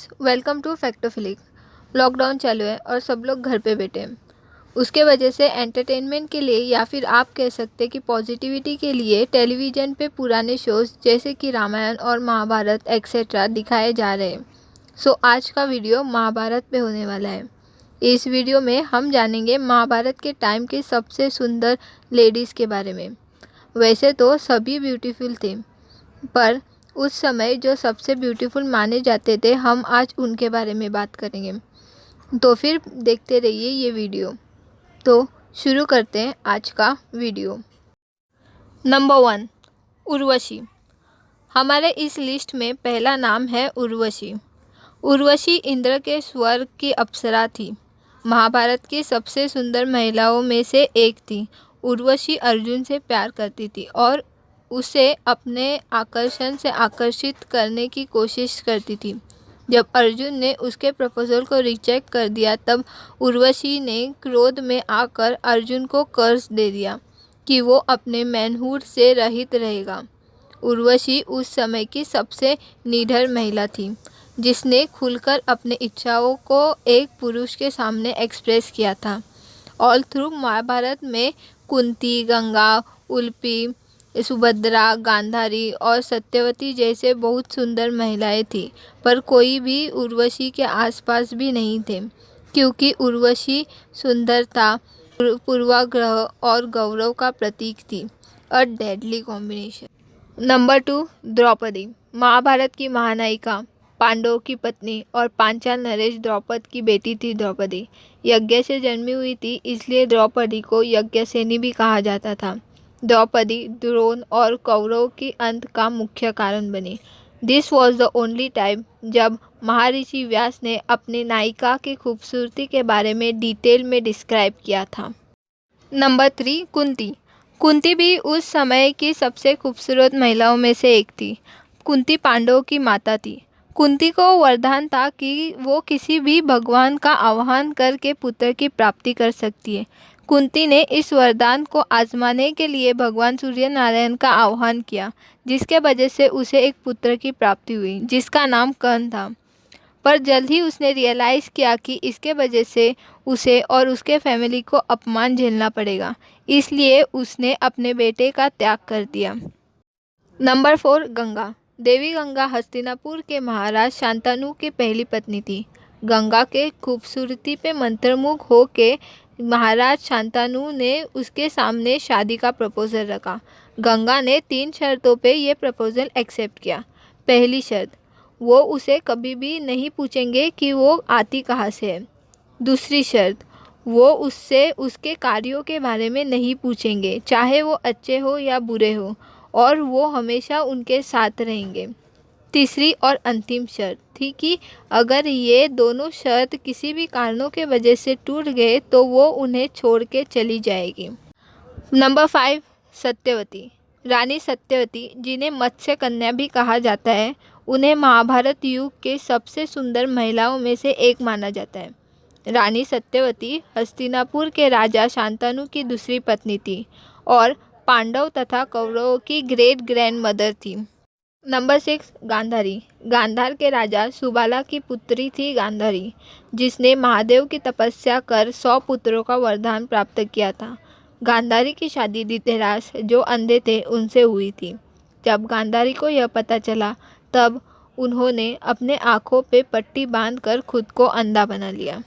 Guys, welcome to Factophilic. Lockdown चालू है और सब लोग घर पे बैठे हैं। उसके वजह से एंटरटेनमेंट के लिए या फिर आप कह सकते हैं कि पॉजिटिविटी के लिए टेलीविज़न पे पुराने शोज़ जैसे कि रामायण और महाभारत एक्सेट्रा दिखाए जा रहे हैं। सो आज का वीडियो महाभारत पे होने वाला है। इस वीडियो में हम जानेंगे महाभारत के टाइम के सबसे सुंदर लेडीज़ के बारे में। वैसे तो सभी ब्यूटीफुल थे, पर उस समय जो सबसे ब्यूटीफुल माने जाते थे, हम आज उनके बारे में बात करेंगे। तो फिर देखते रहिए ये वीडियो। तो शुरू करते हैं आज का वीडियो। नंबर 1, उर्वशी। हमारे इस लिस्ट में पहला नाम है उर्वशी। उर्वशी इंद्र के स्वर्ग की अप्सरा थी। महाभारत की सबसे सुंदर महिलाओं में से एक थी। उर्वशी अर्जुन से प्यार करती थी और उसे अपने आकर्षण से आकर्षित करने की कोशिश करती थी। जब अर्जुन ने उसके प्रपोजल को रिजेक्ट कर दिया, तब उर्वशी ने क्रोध में आकर अर्जुन को कर्ज दे दिया कि वो अपने मैनहुड से रहित रहेगा। उर्वशी उस समय की सबसे निडर महिला थी, जिसने खुलकर अपने इच्छाओं को एक पुरुष के सामने एक्सप्रेस किया था। ऑल थ्रू महाभारत में कुंती, गंगा, उलूपी, सुभद्रा, गांधारी और सत्यवती जैसे बहुत सुंदर महिलाएं थीं, पर कोई भी उर्वशी के आसपास भी नहीं थे, क्योंकि उर्वशी सुंदरता, पूर्वाग्रह और गौरव का प्रतीक थी। A deadly combination. Number 2, Draupadi. Mahabharat की महानायिका, पांडवों की पत्नी और पांचाल नरेश द्रौपद की बेटी थी। द्रौपदी यज्ञ से जन्मी हुई थी, इसलिए द्रौपदी को यज्ञसेनी भी कहा जाता था। द्रौपदी द्रोण और कौरवों की अंत का मुख्य कारण बनी। This was the only time जब महर्षि व्यास ने अपनी नायिका की खूबसूरती के बारे में डिटेल में डिस्क्राइब किया था। नंबर 3, कुंती। कुंती भी उस समय की सबसे खूबसूरत महिलाओं में से एक थी। कुंती पांडवों की माता थी। कुंती को वरदान था कि वो किसी भी भगवान का आह्वान करके पुत्र की प्राप्ति कर सकती है। कुंती ने इस वरदान को आजमाने के लिए भगवान सूर्य नारायण का आह्वान किया, जिसके वजह से उसे एक पुत्र की प्राप्ति हुई, जिसका नाम कर्ण था। पर जल्द ही उसने रियलाइज़ किया कि इसके वजह से उसे और उसके फैमिली को अपमान झेलना पड़ेगा, इसलिए उसने अपने बेटे का त्याग कर दिया। नंबर 4, गंगा। देवी गंगा हस्तिनापुर के महाराज शांतनु की पहली पत्नी थी। गंगा के खूबसूरती पे मंत्रमुग्ध होके महाराज शांतनु ने उसके सामने शादी का प्रपोजल रखा। गंगा ने 3 शर्तों पे ये प्रपोजल एक्सेप्ट किया। पहली शर्त, वो उसे कभी भी नहीं पूछेंगे कि वो आती कहाँ से है। दूसरी शर्त, वो उससे उसके कार्यों के बारे में नहीं पूछेंगे, चाहे वो अच्छे हो या बुरे हो, और वो हमेशा उनके साथ रहेंगे। तीसरी और अंतिम शर्त थी कि अगर ये दोनों शर्त किसी भी कारणों के वजह से टूट गए तो वो उन्हें छोड़ के चली जाएगी। नंबर 5, सत्यवती। रानी सत्यवती, जिन्हें मत्स्य कन्या भी कहा जाता है, उन्हें महाभारत युग के सबसे सुंदर महिलाओं में से एक माना जाता है। रानी सत्यवती हस्तिनापुर के राजा शांतनु की दूसरी पत्नी थी और पांडव तथा कौरवों की ग्रेट ग्रैंड मदर थी। नंबर 6, गांधारी। गांधार के राजा सुबाला की पुत्री थी गांधारी, जिसने महादेव की तपस्या कर 100 पुत्रों का वरदान प्राप्त किया था। गांधारी की शादी धृतराज, जो अंधे थे, उनसे हुई थी। जब गांधारी को यह पता चला, तब उन्होंने अपने आँखों पे पट्टी बांधकर खुद को अंधा बना लिया।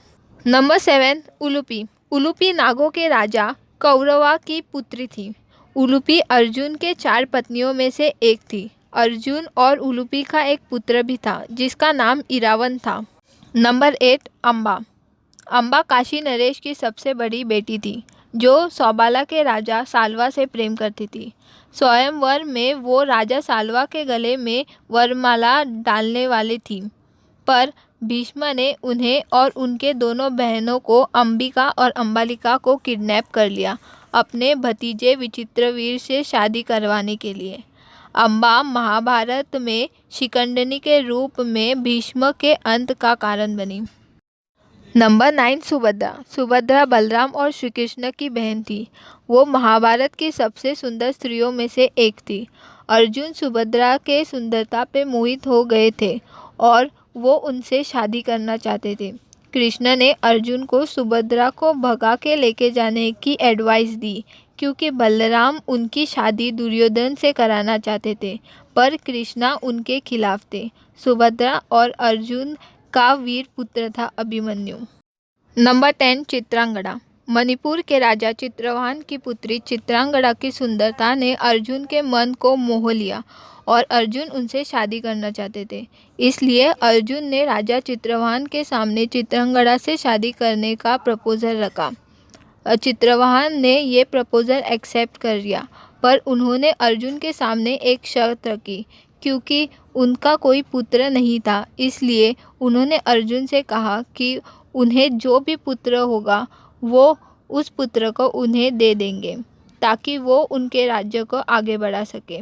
नंबर 7, उलूपी। उलूपी नागों के राजा कौरवा की पुत्री थी। उलूपी अर्जुन के 4 पत्नियों में से एक थी। अर्जुन और उलूपी का एक पुत्र भी था, जिसका नाम इरावन था। नंबर 8, अम्बा। अम्बा काशी नरेश की सबसे बड़ी बेटी थी, जो सौबाला के राजा साल्वा से प्रेम करती थी। स्वयंवर में वो राजा साल्वा के गले में वरमाला डालने वाली थी, पर भीष्म ने उन्हें और उनके दोनों बहनों को, अंबिका और अंबालिका को किडनैप कर लिया अपने भतीजे विचित्रवीर से शादी करवाने के लिए। अम्बा महाभारत में शिखंडिनी के रूप में भीष्म के अंत का कारण बनी। नंबर 9, सुभद्रा। सुभद्रा बलराम और श्री कृष्ण की बहन थी। वो महाभारत की सबसे सुंदर स्त्रियों में से एक थी। अर्जुन सुभद्रा के सुंदरता पे मोहित हो गए थे और वो उनसे शादी करना चाहते थे। कृष्ण ने अर्जुन को सुभद्रा को भगा के लेके जाने की एडवाइस दी क्योंकि बलराम उनकी शादी दुर्योधन से कराना चाहते थे, पर कृष्णा उनके खिलाफ थे। सुभद्रा और अर्जुन का वीर पुत्र था अभिमन्यु। नंबर 10, चित्रांगदा। मणिपुर के राजा चित्रवाहन की पुत्री चित्रांगदा की सुंदरता ने अर्जुन के मन को मोह लिया और अर्जुन उनसे शादी करना चाहते थे। इसलिए अर्जुन ने राजा चित्रवाहन के सामने चित्रांगदा से शादी करने का प्रपोजल रखा। चित्रवाहन ने ये प्रपोजल एक्सेप्ट कर लिया, पर उन्होंने अर्जुन के सामने एक शर्त रखी। क्योंकि उनका कोई पुत्र नहीं था, इसलिए उन्होंने अर्जुन से कहा कि उन्हें जो भी पुत्र होगा वो उस पुत्र को उन्हें दे देंगे ताकि वो उनके राज्य को आगे बढ़ा सके।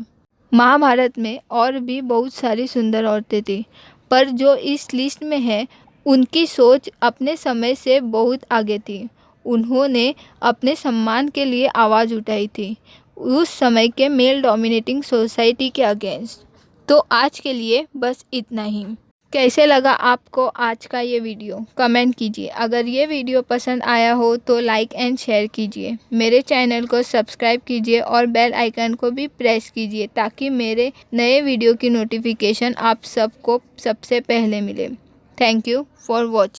महाभारत में और भी बहुत सारी सुंदर औरतें थी, पर जो इस लिस्ट में है उनकी सोच अपने समय से बहुत आगे थी। उन्होंने अपने सम्मान के लिए आवाज़ उठाई थी उस समय के मेल डोमिनेटिंग सोसाइटी के अगेंस्ट। तो आज के लिए बस इतना ही। कैसे लगा आपको आज का ये वीडियो, कमेंट कीजिए। अगर ये वीडियो पसंद आया हो तो लाइक एंड शेयर कीजिए। मेरे चैनल को सब्सक्राइब कीजिए और बेल आइकन को भी प्रेस कीजिए ताकि मेरे नए वीडियो की नोटिफिकेशन आप सबको सबसे पहले मिले। Thank you for watching.